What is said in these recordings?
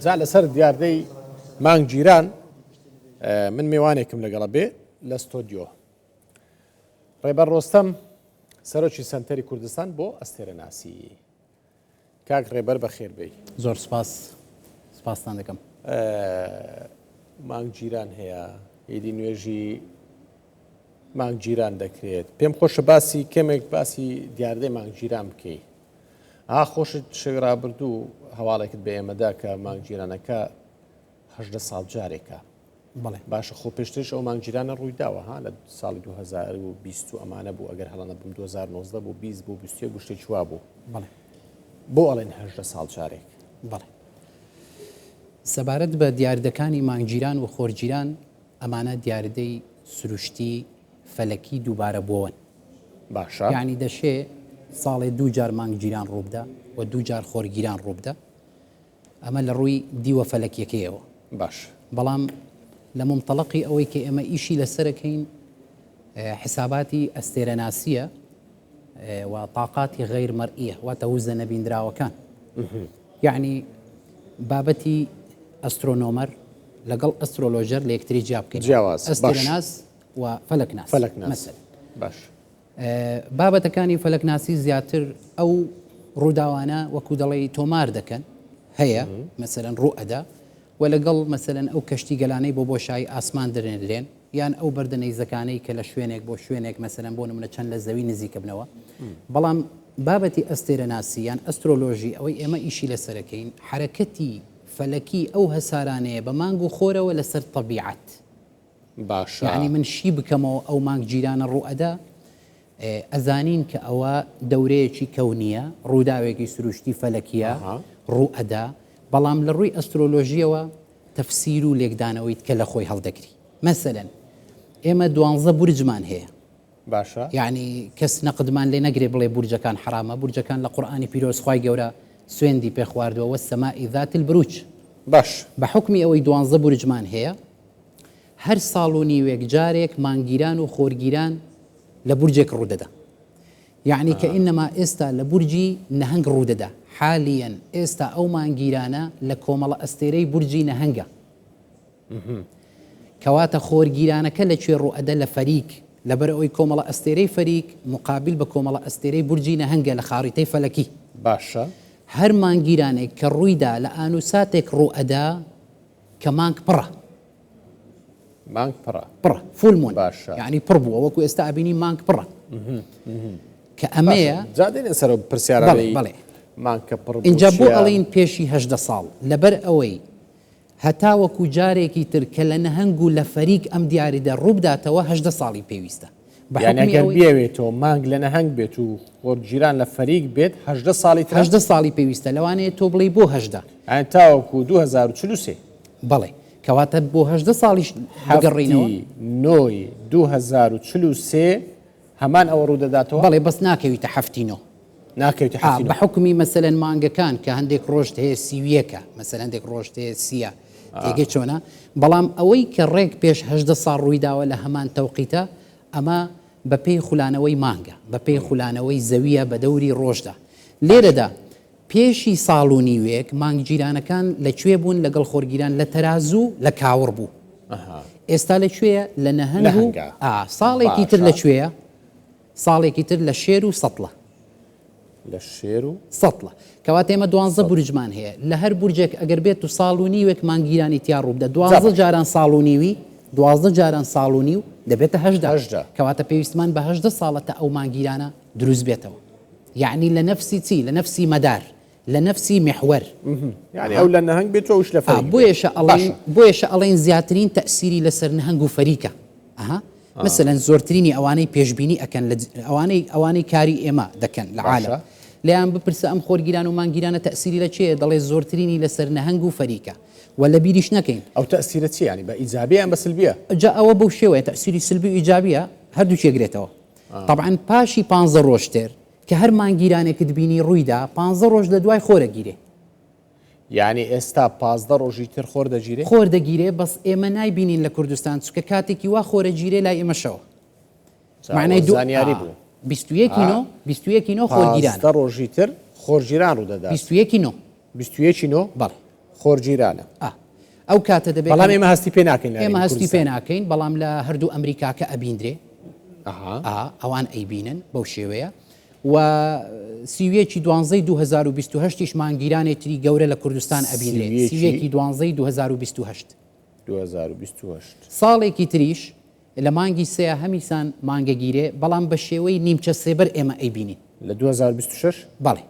جا لەسەر دیاردەی مانگ جیران من میوانێکم لەگەڵە بێ لە ستۆدیۆ ڕێبەر ڕۆستەم سەرۆکی سەنتەری کوردستان بۆ ئەستێرەناسی. کاک ڕێبەر بەخێر بێی. زۆر سپاستان دەکەم. مانگ جیران هەیە، عیدی نوێژی مانگ جیران دەکرێت. پێم خۆشە باسی کەمێک باسی دیاردەی مانگ جیران بکەی. خۆشت شێگرا بردوو هەواڵێکت بە ئێمەدا کە مانگ جیرانەکە 18 ساڵ جارێکە. بەڵێ باشە خۆ پێشترش ئەو مانگ جیرانە ڕووی داوە ها لە ساڵی 2020 ئەمانە بوو ئەگەر هەڵە بووم 2019 بۆ 20 بۆ 21 گشتێکی وا بوو. بەڵێ بۆ ئەڵێن 18 ساڵ جارێک. بەڵێ سەبارەت بە دیاردەکانی مانگجیران و خۆرجیران ئەمانە دیاردەی سروشتی فەلەکی دووبارە بۆون. باشە یعنی دەشێ ساڵێ دوو جار مانگجیران ڕووبدا و دوو جار خۆرگیران ڕووبدا ئەمە لە ڕووی دیوە فەلەکیەکەیەوە. باش بەڵام لە ممتەڵەقی ئەوەی کە ئێمە ئیشی لەسەرەکەین حساباتی ئەستێرەناسیە و طاقاتی غیر مەرئیە واتە وزە نەبیندراوەکان. یعنی بابەتی ئەسترۆنۆمەر لەگەڵ ئەسترۆلۆژەر لە یەکتری جیا بکەین. جیاواز ئەستێرەناس و فەلەکناس. فەلەکناس باش. بابەتەکانی فەلەکناسی زیاتر ئەو ڕووداوانە وەکو دەڵێی تۆمار دەکەن هەیە مەسەرەن ڕوئەدا و لەگەڵ مەسەرەن ئەو کەشتی گەلانەی بۆ بۆشایی ئاسمان دەرێنرێن یان ئەو بەردەنەیزەکانەی کە لە شوێنێک بۆ شوێنێک مەسەرەن بۆ نمونە چەند لە زەوی نزیکە بنەوە. بەڵام بابەتی ئەستێرەناسی یان ئەسترۆلۆژی ئەوەی ئێمە ئیشی لەسەرەکەین حرەکەتی فەلەکی ئەو هەسارانەیە بە مانگ و خۆرەوە لەسەر تەبیعەت. باشە یعنی من شی بکەمەوە ئەو مانگ جیرانە ڕوئەدا ئەزانین کە ئەوە دەورەیەکی کەونیە ڕووداوێکی سروشتی فەلەکیە ڕوئەدا بەڵام لە ڕووی ئەسترۆلۆژیەوە تەفسیر و لێکدانەوەیت کە لە خۆی هەڵدەگری. مەسەلەن ئێمە 12 بورجمان هەیە. باشە یعنی کەس نەقدمان لێ نەگرێ بڵێ بورجەکان حرامە. بورجەکان لە قورئانی پیرۆز خوای گەورە سوێندی پێخواردووە وەسەمائی ذات البروج. باش بە حکمی ئەوەی 12 بورجمان هەیە هەر ساڵ و نیوێک جارێک مانگیران و خۆرگیران لە بورجێک ڕوودەدا. یعنی کە ئینەما ئێستا لە بورجی نەهەنگ ڕوودەدا. حالیەن ئێستا ئەو مانگیرانە لە کۆمەڵە ئەستێرەی بورجی نەهەنگە. کەواتە خۆرگیرانەکە لەکوێ ڕوئەدە لە فەریک لەبەر ئەوەی کۆمەڵە ئەستێرەی فەریک مقابل بە کۆمەڵە ئەستێرەی بورجی نەهەنگە لە خاڕیتەی فەلەکی. باشە هەر مانگیرانێک کە ڕوویدا لە ئانوساتێک ڕوئەدا کە مانگ پڕە. مانگ پڕە فولمون باشە یعنی پڕ بووە وەکو ئێستا ئەبینی مانگ پڕە کە ئەمەیە جادێنێ سەر پرسیارەی بەڵێ مانگ کە پڕ اینجا بۆ ئەڵین پێشی 18 ساڵ لەبەر ئەوەی هەتا وەکو جارێکی تر کە لە نەهەنگ و لە فەریک ئەم دیاریدا ڕووبداتەوە 18 ساڵی پێویستە. یانەگەر بێوێتەوە مانگ لە نەهەنگ بێت و خۆرگیران لە فەریک بێت 18 ساڵی 18 ساڵی پێویستە لەوانەیە تۆ بڵێ بۆ 18 ئەن تاوەکو 2043 بەڵێ کەواتە بۆ 18 ساڵیش بگەڕینەوە نۆی 2043 هەمان ئەوە ڕوودەداتەوە. بەڵێ بەس ناکەویتە هەفتینۆ ناکەویتە هەفتینۆ بە حکمی مەسەلەن مانگەکان کە هەندێک ڕۆژت هەیە سیویەکە مەسەلەن هەندێک ڕۆژت هەیە سیە تێگەی چۆنە. بەڵام ئەوەی کە ڕێک پێش 18 ساڵ ڕوویداوە لە هەمان تەوقیتە ئەمە بە پێی خولانەوەی مانگە بە پێی خولانەوەی زەویە بە دەوری ڕۆژدا. لێرەدا پێشی ساڵ و نیوێک مانگگیرانەکان لەکوێ بوون لەگەڵ خۆرگیران لە تەرازوو لە کاوڕ بوو. ئێستا لەکوێیە لە نەهەنگ و ساڵێکی تر لەکوێیە ساڵێکی تر لە شێر و سەتڵە لە شێر و سەتڵە. کەواتە ئێمە 12 بورجمان هەیە لە هەر بورجێک ئەگەر بێت و ساڵ و نیوێک مانگگیرانی تیا ڕووبدە 12 جاران ساڵ و نیوی 12 جاران ساڵ و نیو دەبێتە 18 کەواتە پێویستمان بە 18 ساڵەتە ئەو مانگگیرانە دروست بێتەوە. یعنی لە نەفسی چی لە نەفسی مەدار لە نەفسی محور یعنی ئەو لە نەهەنگ بێت ئەوش لە فەریک. بۆیەشە ئەڵێن زیاترین تەئسیری لەسەر نەهەنگ و فەریکە. مەسەلەن زۆرترینی ئەوانەی پێشبینی ئەکەن ئەوانەی کاری ئێمە دەکەن لە عالەم لەیان بپرسە ئەم خۆرگیران و مانگگیرانە تەئسیری لە چێ دەڵێ زۆرترینی لەسەر نەهەنگ و فەریکە و لە بیریش نەکەین. ئەو تەئسیرە چی ینی بە ئیجابیە یان بە سلبیە؟ جا ئەوە بەو شێوەیە تەئسیری سلبی و ئیجابیە هەردوو چێگرێتەوە. طبعاً پاشی 15 ڕۆژ تر کە هەر مانگگیرانێکت بینی ڕوویدا 15 ڕۆژ لە دوای خۆرەگیرێ. یعنی ئێستا 15 ڕۆژی تر خۆر دەگیرێ؟ خۆر دەگیرێ بەس ئێمە نایبینین لە کوردستان چکە کاتێکی وا خۆرەگیرێ لای ئێمەشەوە. معنای زانیاری بوو 21 خۆرگیران 15 ڕۆژی تر خۆرگیران ڕوودەدات 21 21 بەڵێ خۆرگیرانە ئەو کاتە دەبێت بەڵام ئێمە هەستی پێ ناکەین ئێمە هەستی پێ ناکەین بەڵام لە هەردوو ئەمریکاکە ئەبیندرێ ئەوان ئەیبینن بەو شێوەیە و سیوێکی 12/2028 مانگیرانێتری گەورە لە کوردستان ئەبینرێت سیوێکی 12/2028 ساڵێکی تریش لە مانگی سەیە هەمیسان مانگەگیرێ بەڵام بە شێوەی نیمچە سێبەر ئێمە ئەیبینین لە 2026 بەڵێ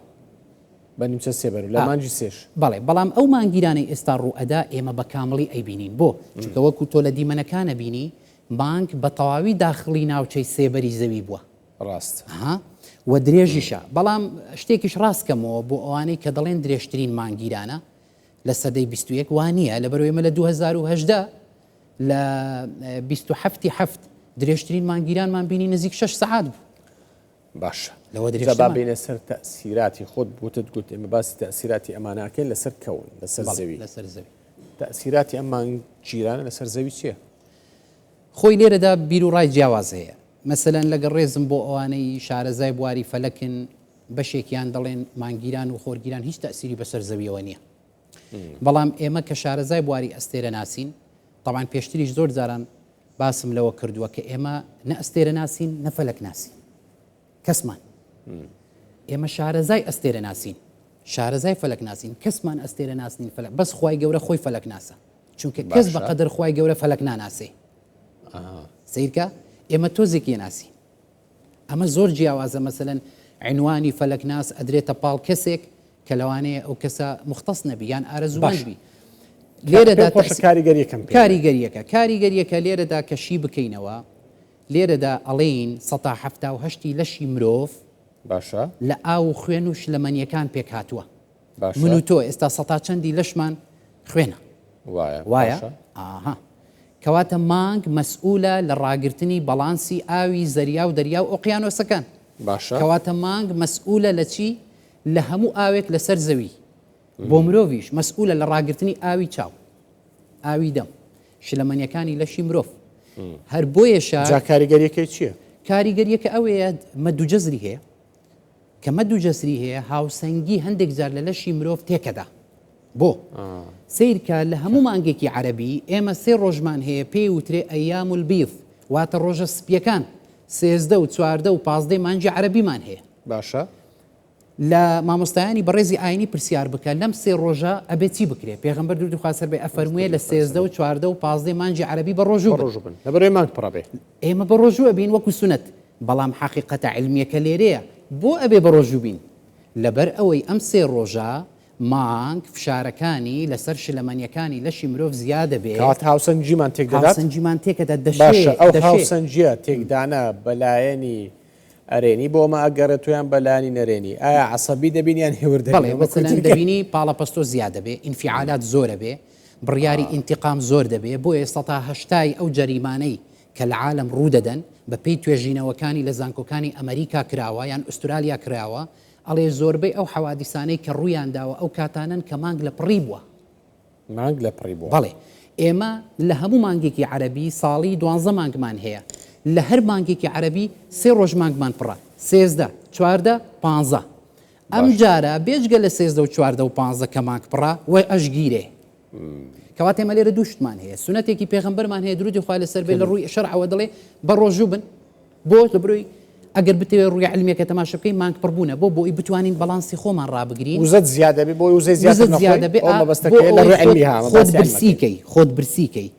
بە نیمچە سێبەر لە مانگی سێش بەڵێ بەڵام ئەو مانگیرانەی ئێستا ڕوئەدا ئێمە بە کامڵی ئەیبینین بۆ چونکە وەکو تۆ لە دیمەنەکانە بینی مانگ بە تەواوی داخلی ناوچەی سێبەری زەوی بووە ڕاست و درێژیشە بەڵام شتێکیش ڕاستکەمەوە بۆ ئەوانەی کە دەڵێن درێژترین مانگیرانە لە سەدەی 21 وانە لە بەرەوەی ئێمە لە 2018 لە 27 درێژترین مانگیرانمان بینی نزیک 6 سەعات بوو باشە لەوە با بینە سەر تەسیراتی خۆت بۆتت گوت ئێمە باسی تەسیراتی ئەماناکەین لەسەر کەون لەسەر زەوی تەسیراتی ئەمان گیرانە لەسەر زەوی چییە؟ خۆی لێرەدا بیر و ڕای جیاواز هەیە مەسەلەن لەگە ڕێزم بۆ ئەوانەی شارەزای بواری فەلەکن بەشێکیان دەڵێن مانگیران و خۆرگیران هیچ تەسیری بەسەر زەویەوە نییە بەڵام ئێمە کە شارەزای بواری ئەستێرە ناسین طبعاً پێشتریش زۆر جاران باسم لەوە کردووە کە ئێمە نە ئەستێرە ناسین نە فەلەک ناسین کەسمان ئێمە شارەزای ئەستێرە ناسین شارەزای فەلەک ناسین کەسمان ئەستێرە ناسنین فەلەک بەس خوای گەورە خۆی فەلەک ناسە چونکە کەس بەقەدر خوای گەورە فەلەک ناناسێ سیرکە ئێمە تۆزێکی ناسی ئەمە زۆر جیاوازە مەسەلەن عنوانی فەلەک ناس ئەدرێتە پاڵ کەسێک کە لەوانەیە ئەو کەسە مختص نەبی یان ئارەزومەندبی لێرەدا کاریگەریەکە لێرەدا کەشی بکەینەوە لێرەدا ئەڵێین 1970 لەشی مرۆڤ باشە لە ئاو و خوێن و شلەمەنیەکان پێک هاتووە من و تۆ ئێستا 100 چەندی لەشمان خوێنە وایە کەواتە مانگ مەسئولە لە ڕاگررتنی بەڵانسی ئاوی زەریا و دەریا و ئۆقییانۆسەکان کەواتە مانگ مەسئولە لە چی لە هەموو ئاوێک لەسەر زەوی بۆ مرۆڤیش مەسئولە لە ڕاگررتنی ئاوی چاو ئاوی دەم شلەمەنیەکانی لەشی مرۆڤ هەر بۆیە کاریگەریەکەی چییە؟ کاریگەریەکە ئەوەیە مەدوجەزری هەیە کە مەدوجەزری هەیە هاوسەنگی هەندێک جار لە لەشی مرۆڤ تێکەدا بۆ سیرکە لە هەموو مانگێکی عەرەبی ئێمە 3 ڕۆژمان هەیە پێی وترێ ئەیام البیض واتە ڕۆژە سپیەکان 13 و 14 و 15 مانگی عەرەبیمان هەیە باشە لە مامۆستایانی بەڕێزی ئاینی پرسیار بکە لەم 3 ڕۆژە ئەبێت چی بکرێت پێغەمبەر درود و خواسەر بێ ئەفەرموویە لە 13 و 14 و 15 مانگی عەرەبی بە ڕۆژوو بن لەبەرەوەی مانگ پڕەبێ ئێمە بە ڕۆژوو ئەبین وەکو سونەت بەڵام حەقیقەتە علمیەکە لێرەیە بۆ ئەبێ بە ڕۆژوو بین لەبەر ئەوەی ئەم 3 ڕۆژە مانگ فشارەکانی لەسەر شلەمەنیەکانی لەشی مرۆڤ زیادە بێ هاوسەنگیمان تێک دەدات هاوسەنگیمان تێکەدا باشە ئەو هاوسەنگیە تێکدانە بەلایەنی ئەرێنی بۆ ئەمە ئەگەڕێت تویان بەلانی نەرێنی ئایا عەسەبی دەبینیان هێوردەبێ مەسەلەن دەبینی پاڵەپەستۆ زیادە بێ ئینفیعالات زۆرە بێ بڕیاری ئینتیقام زۆر دەبێ بۆ ئێستا تا هەشتای ئەو جەریمانەی کە لە عالم ڕوودەدەن بە پێی توێژینەوەکانی لە زانکۆکانی ئەمریکا کراوە یان ئوسترالیا کراوە ئەڵێ زۆربەی ئەو حەوادیسانەی کە ڕوویان داوە ئەو کاتانن کە مانگ لە پڕی بووە مانگ لە پڕی بووە بەڵێ ئێمە لە هەموو مانگێکی عەرەبی ساڵی 12 مانگمان هەیە لە هەر مانگێکی عەرەبی 3 ڕۆژ مانگمان پڕە 13 14 15 ئەم جارە بێجگە لە 13 و 14 و 15 کە مانگ پڕە وای ئەشگیرێ کەواتە ئێمە لێرە دوو شتمان هەیە سونەتێکی پێغەمبەرمان هەیە درودی خوا لەسەر بێ لە ڕووی شەرعەوە دەڵێ بە ڕۆژوو بن بۆ لە بروی ئەگەر بتەوێت ڕووی علمیەکە تەماشا بکەین مانگ پڕبوونە بۆ بۆی بتوانین بەڵانسی خۆمان ڕابگرین وزەت زیادە بێ بۆی وزەی زیادە بێ خۆت برسیکەی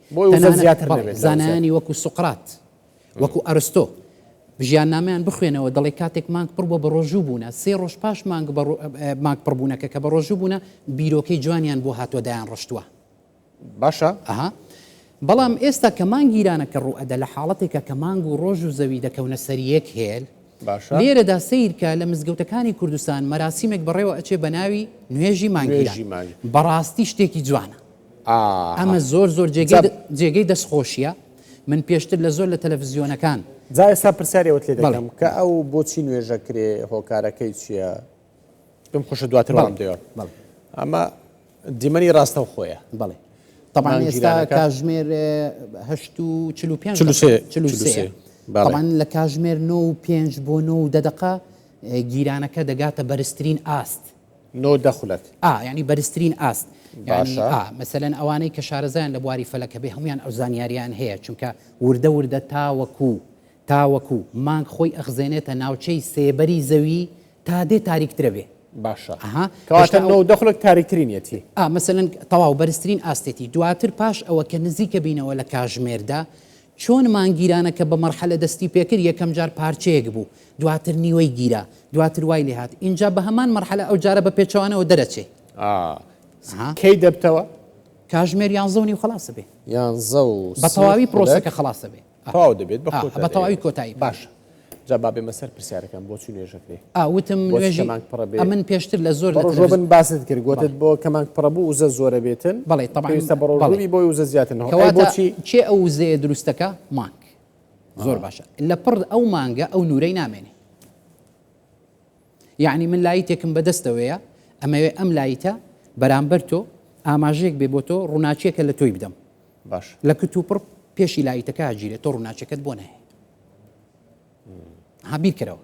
زانایانی وەکو سوقرات وەکو ئەرستۆ ژیاننامەیان بخوێنەوە دەڵێ کاتێک مانگ پڕ بۆ بە ڕۆژوو بوونە 3 ڕۆژ پاش مانگ پڕبوونەکە کە بە ڕۆژوو بوونە بیرۆکەی جوانیان بۆ هاتووە دایان ڕشتووە باشە بەڵام ئێستا کە مانگیرانە کە ڕوئەدە لە حاڵەتێکە کە مانگ و ڕۆژ و زەوی دەکەونە سەریەک هێل لێرەدا سیرکە لە مزگەوتەکانی کوردستان مەراسیمێک بەڕێوە ئەچێ بە ناوی نوێژی مانگیران بەڕاستی شتێکی جوانە ئەمە زۆر زۆر جێگەی دەستخۆشیە من پێشتر لە زۆر لە تەلەڤیزیۆنەکان جا ئێستا پرسیارەوەت لێ دەکەم کە ئەو بۆچی نوێژەکرێ هۆکارەکەی چییە پێم خۆشە دواتر وام دەوێت ئەمە دیمەنی ڕاستە و خۆیە بەڵێ طبعا ئێستا کاژمێر 43 طبعا لە کاژمێر 9 و 5 بۆ 9 دەدەقە گیرانەکە دەگاتە بەرزترین ئاست نۆ دەخولەت ینی بەرزترین ئاست باشە. مەسەلەن ئەوانەی کە شارەزایان لە بواری فەلەکە بێ هەمویان ئەو زانیاریان هەیە چونکە وردە تاوەکو مانگ خۆی ئەخزێنێتە ناوچەی سێبەری زەوی تا دێ تاریکترە بێ باشە ئەها کەواتە نۆ دەخولێک تاریکترینەتی مەسەلەن تەواو بەرزترین ئاستێتی دواتر پاش ئەوە کە نزیکە بینەوە لە کاژمێردا چۆن مانگیرانە کە بە مەرحەلە دەستی پێکرد یەکەم جار پارچەیەک بوو دواتر نیوەی گیرا دواتر وای لێ هات اینجا بە هەمان مەرحەلە ئەو جارە بە پێچەوانەوە دەرەچێ کەی دەبتەوە کاژمێر 11 و خلاصە بێ 11 بە تەواوی پرۆسەکە خلاصە بێ تەواو دەبێت بە تەواوی کۆتایی باش جا با بێمە سەر پرسیارەکەم بۆچی نوێژەکەی وتم نوێژی من پێشتر لە زۆر ڕۆژۆبن باست کرد گوتت بۆ کەمانک پڕەبوو وزە زۆرە بێتن بەڵێ پێویستە بەڕۆژی بۆی وزە زیاتن بۆچی چێ ئەو وزەیە دروستەکە مانگ زۆر باشە لە پڕ ئەو مانگە ئەو نورەی نامێنێ یعنی من لایتێکم بەدەستەوەیە ئەمەوێ ئەم لایتە بەرامبەر تۆ ئاماژەیەک بێ بۆ تۆ ڕووناچیەکە لە تۆی بدەم باش لە کت و پڕ پێشی لایتەکە ئاگیرێت تۆ ڕووناچەکەت بۆ نهەیە هابیر کەرەوە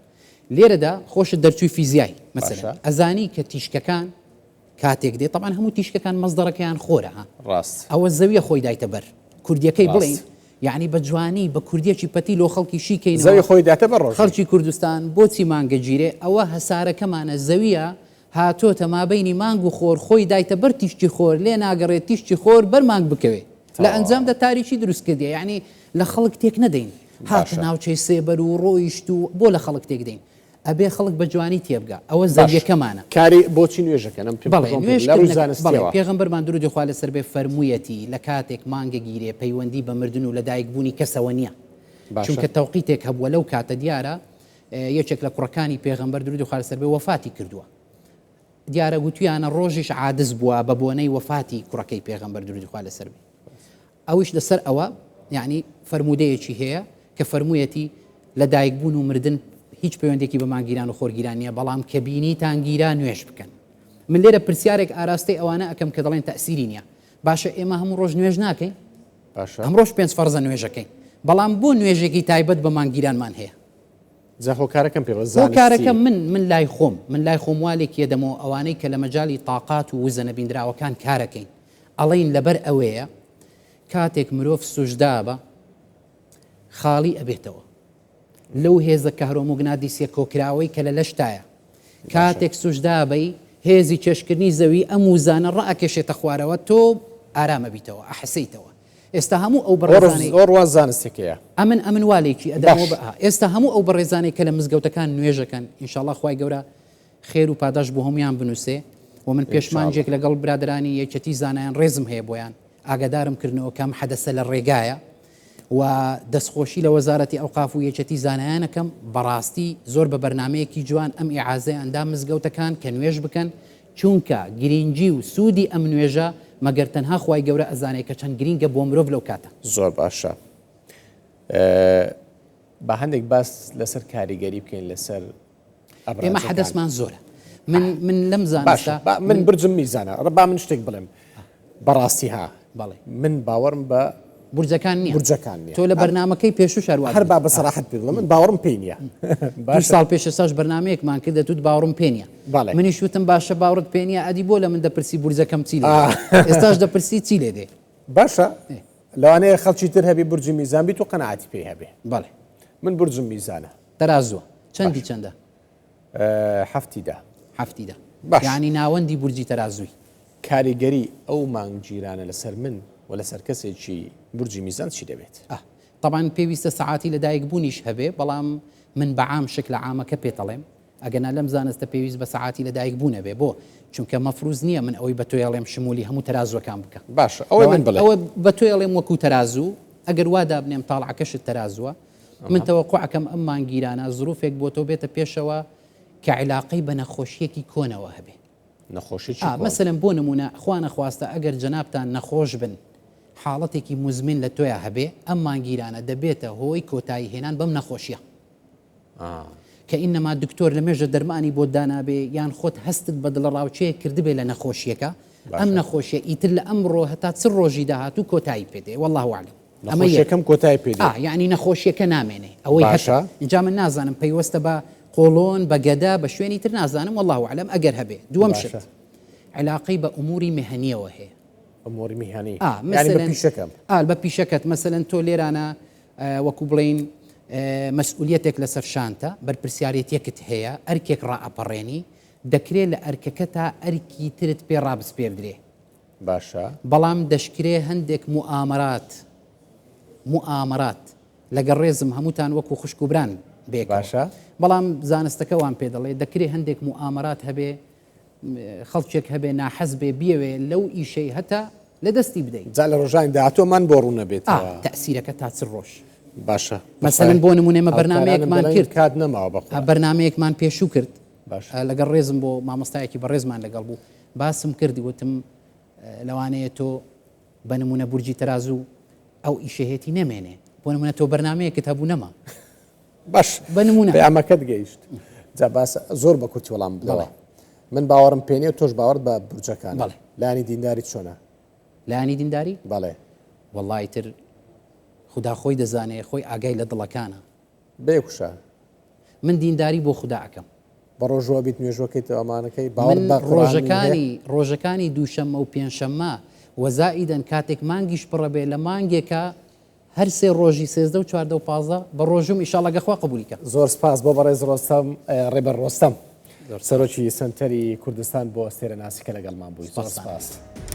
لێرەدا خۆشت دەرچووی فیزیایی مەسەلەن ئەزانی کە تیشکەکان کاتێک دێت طبعاً هەموو تیشکەکان مەزدەڕەکەیان خۆرە ڕاست ئەوە زەویە خۆی دایتە بەر کوردیەکەی بڵێن یعنی بە جوانی بە کوردیەکی پەتی لۆ خەڵکی شیکەین زەوی خۆی داتە بەڕۆ خەڵکی کوردستان بۆچی مانگە گیرێ ئەوە هەسارەکەمانە زەویە هاتۆتە مابینی مانگ و خۆر خۆی دایتە بەر تیشتی خۆر لێ ناگەڕێت تیشتی خۆر بەر مانگ بکەوێت لە ئەنجامدا تاریکی دروست کردی یعنی لە خەڵک تێک نەدەین هاتە ناوچەی سێبەر و ڕۆیشت و بۆ لە خەڵک تێک دەین ئەبێ خەڵک بە جوانی تێبگا ئەوە زەویەکەمانە کاری بۆچی نوێژەکەم پێغەمبەرمان درودی خوا لەسەر بێ فەرموویەتی لە کاتێک مانگە گیرێ پەیوەندی بە مردن و لە دایکبوونی کەسەوە نییە چونکە تەوقیتێک هەبووە لەو کاتە دیارە یەکێک لە کوڕەکانی پێغەمبەر درودی خوا لەسەر بێ وەفاتی کردووە دیارە گوتویانە ڕۆژیش عادز بووە بە بۆنەی وەفاتی کوڕەکەی پێغەمبەر درودی خوا لەسەر بێ ئەویش لەسەر ئەوە یعنی فەرمودەیەکی هەیە کە فەرموویەتی لە دایکبوون و مردن هیچ پەیوەندێکی بە مانگیران و خۆرگیران نیە بەڵام کە بینیتان گیران نوێژ بکەن من لێرە پرسیارێک ئاراستەی ئەوانە ئەەکەم کە دەڵێن تەسیری نییە باشە ئێمە هەموو ڕۆژ نوێژ ناکەین ئەمڕۆژ 5 فەرزە نوێژەکەین بەڵام بۆ نوێژێکی تایبەت بە مانگیرانمان هەیە زەخۆکارەکەم پێ کارەکە من لای خۆم والێک یەدەمەوە ئەوانەی کە لە مەجای تااقات و وزە نەبیندراوەکان کارەکەین ئەڵین لەبەر ئەوەیە کاتێک مرۆڤ سوژدا بە خاڵی ئەبێتەوە لەو هێزە کەهرۆمۆگناتیسیە کۆکراوەی کە لە لەشتایە کاتێک سوژدابەی هێزی چێشکردنی زەوی ئەم وزانە ڕائکێشێتە خوارەوە تۆ ئارامە بیتەوە ئەحسەیتەوە ئێستا هەموو ئەو بەڕێزانەی زانستێکەیە ئەمن والێکی ئەدەمەوە ئێستا هەموو ئەو بەڕێزانەی کە لە مزگەوتەکان نوێژەکەن ئینشاءڵڵا خوای گەورە خێر و پاداش بۆ هەمویان بنووسێ و من پێشمانجێک لەگەڵ برادرانی یەکەتی زانایان ڕێزم هەیە بۆیان ئاگادارم کردنەوە کەم حەدەسە لە ڕێگایە و دەستخۆشی لە وەزارەتی ئەوقاف و یەکەتی زانایانەکەم بەڕاستی زۆر بە بەرنمەیەکی جوان ئەم ئیعازەی ئەندام مزگەوتەکان کە نوێژ بکەن چونکە گرنگی و سوودی ئەم نوێژە مەگەر تەنها خوای گەورە ئەزانێت کە چەند گرینگە بۆ مرۆڤ لەو کاتە زۆر باشە بە هەندێک باس لەسەر کاریگەری بکەین لەسەر ئێمە حەدەسمان زۆرە من لەم زانستا من برجم میزانە با من شتێک بڵێم بەڕاستی ها بەڵێ من باوەڕم بە بورجەکان نییە بورجەکان تۆ لە بەرنمەکەی پێشوو شەروە هەر با بەسەراحەت پێ بڵێ من باوەڕم پێی نییە ساڵ پێش ساش بەرنمەیەکمان کرد دەتوت باوەڕم پێ نییە منیش وتم باشە باوەڕت پێ نییە ئەدی بۆ لە من دەپرسی بورجەکەم چی لێ ئێستاش دەپرسی چی لێ دێ باشە لەوانەیە خەڵکی تر هەبی بورجی میزان بیت و قەنەعاتی پێی هەبێ بەڵێ من بورجم میزانە تەرازووە چەندی چەندە هەفتیدا یعنی ناوەندی بورجی تەرازووی کاریگەری ئەو مانگگیرانە لەسەر من و لەسەر کەسێکی بورجی میزان چی دەبێت طبعاً پێویستە سەعاتی لە دایک بوونیش هەبێ بەڵام من بەعام شکل عامەکە پێتەڵێم ئەگەنا لەم زانستە پێویست بە سەعاتی لە دایک بوونە بێ بۆ چونکە مەفروز نییە من ئەوەی بە تۆیڵێم شمولی هەموو تەرازوەکان بکە باشە ئەوە من بڵێ ئەوە بە تۆیڵێم وەکو تەرازوو ئەگەر وادا بنێم تاڵعەکەشت تەرازووە من تەوەقوعەکەم ئەم مانگیرانە زروفێک بۆ تۆ بێتە پێشەوە کە عیلاقەی بە نەخۆشیەکی کۆنەوە هەبێ نەخۆشی مەسەلەن بۆ نمونە خوا نەخواستە ئەگەر جەنابتان نەخۆش بن حاڵەتێکی مزمن لە تۆیە هەبێ ئەم مانگیرانە دەبێتە هۆی کۆتایی هێنان بەم نەخۆشیە کە ئینەما دکتۆر لە مێژە دەرمانی بۆ دانابێ یان خۆت هەستت بە دڵ ڕاوچەیە کردبێ لە نەخۆشیەکە ئەم نەخۆشیە ئیتر لە ئەمڕۆ هەتا چ ڕۆژی داهاتوو کۆتایی پێدێ والله ئەعلم ئەمە یەکەم کۆتایی پێدێ یعنی نەخۆشیەکە نامێنێ ئەوەی هەشە اینجا من نازانم پەیوەستە بە قۆڵۆن بەگەدا بە شوێنی تر نازانم والله عالم ئەگەر هەبێ دووەم باشە. شت علاقەی بە ئوموری مهنیەوە هەیە ئەمۆری میهانی مثلا بە پیشەکەم بە پیشەکەت مەسەن تۆ لێرانە وەکو بڵین مەسئولیەتێک لەسەر شانتە بەرپرسیارەتێکت هەیە ئەرکێک ڕائەپەڕێنی دەکرێت لە ئەرکەکە تا ئەرکی ترت پێ ڕابسپێردرێ باشە بەڵام دەشکرێ هەندێک موامرات لەگەڵ ڕێزم هەمووتان وەکو خوشکوبران بێک باشە بەڵام زانستەکە وان پێ دەڵێ دەکرێت هەندێک موامرات هەبێ خەڵکێک هەبێ ناحەز بێ بیەوێ لەو ئیشەی هەتا لە دەستی بدەیت جا لە ڕۆژانی داهاتۆمان بۆ ڕوو نەبێتەوە تەسیرەکە تا چ ڕۆژ باشە مەسەن بۆ نمونێمە بەرنمەیەکمان کرد کات نەماوە بەخۆ بەرنمەیەکمان پێشوو کرد باشە. لەگەڵ ڕێزم بۆ مامۆستایەکی بە ڕێزمان لەگەڵ بوو باسم کردی وتم لەوانەیە تۆ بە نمونە بورجی تەرازوو ئەو ئیشەهێتی نەمێنێ بۆ نمونە تۆ بەرنمەیەکت هەبوو نەما باش بە نمونە پەیامەکەت گەیشت جا باس زۆر بە کورتی وەڵام بدەوە من باوەڕم پێنیە و تۆش باوەڕ بە بورجەکان بەڵێ. لانی دینداری چۆنە لایانی دینداری بەڵێ وەڵی تر خدا خۆی دەزانێ خۆی ئاگای لە دڵەکانە بێکوشە من دینداری بۆ خدا ئەەکەم بە ڕۆژەوە بیت نوێژوەکەیت ئەمانەکەی من ڕۆژەکانی دووشەممە و پێنجشەممە وەزائیدەن کاتێک مانگیش پڕە بێ لە مانگێکە هەر سێ ڕۆژی 13 و 14 و 15 بە ڕۆژم ئیشاڵە گەخوا قبولیکە زۆر سپاس بۆ بەڕێز ڕۆستەم ڕێبەر ڕۆستەم سەرۆکی سنتەری کوردستان بۆ ئەستێرە ناسیکە لەگەڵمان بووی زۆر سپاس.